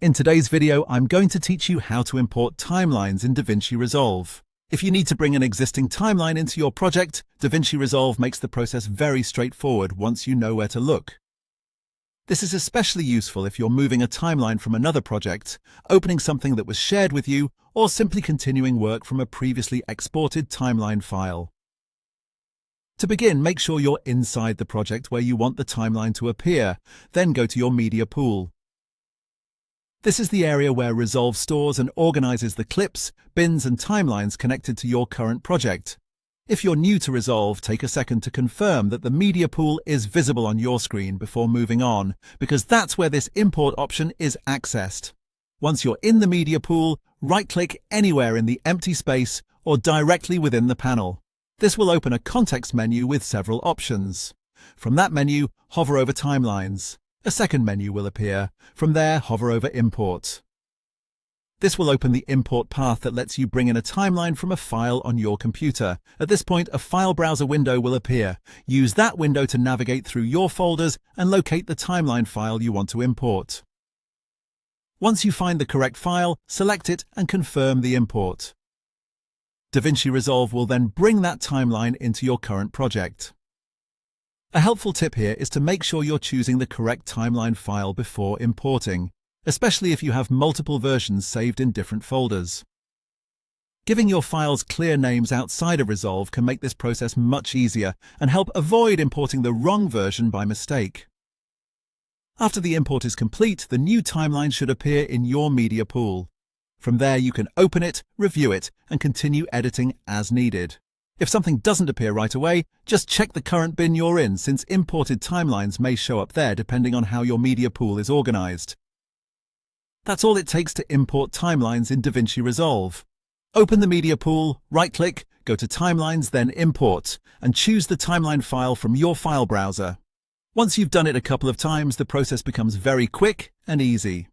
In today's video, I'm going to teach you how to import timelines in DaVinci Resolve. If you need to bring an existing timeline into your project, DaVinci Resolve makes the process very straightforward once you know where to look. This is especially useful if you're moving a timeline from another project, opening something that was shared with you, or simply continuing work from a previously exported timeline file. To begin, make sure you're inside the project where you want the timeline to appear, then go to your media pool. This is the area where Resolve stores and organizes the clips, bins, and timelines connected to your current project. If you're new to Resolve, take a second to confirm that the media pool is visible on your screen before moving on, because that's where this import option is accessed. Once you're in the media pool, right-click anywhere in the empty space or directly within the panel. This will open a context menu with several options. From that menu, hover over Timelines. A second menu will appear. From there, hover over Import. This will open the import path that lets you bring in a timeline from a file on your computer. At this point, a file browser window will appear. Use that window to navigate through your folders and locate the timeline file you want to import. Once you find the correct file, select it and confirm the import. DaVinci Resolve will then bring that timeline into your current project. A helpful tip here is to make sure you're choosing the correct timeline file before importing, especially if you have multiple versions saved in different folders. Giving your files clear names outside of Resolve can make this process much easier and help avoid importing the wrong version by mistake. After the import is complete, the new timeline should appear in your media pool. From there, you can open it, review it, and continue editing as needed. If something doesn't appear right away, just check the current bin you're in, since imported timelines may show up there depending on how your media pool is organized. That's all it takes to import timelines in DaVinci Resolve. Open the media pool, right-click, go to Timelines, then Import, and choose the timeline file from your file browser. Once you've done it a couple of times, the process becomes very quick and easy.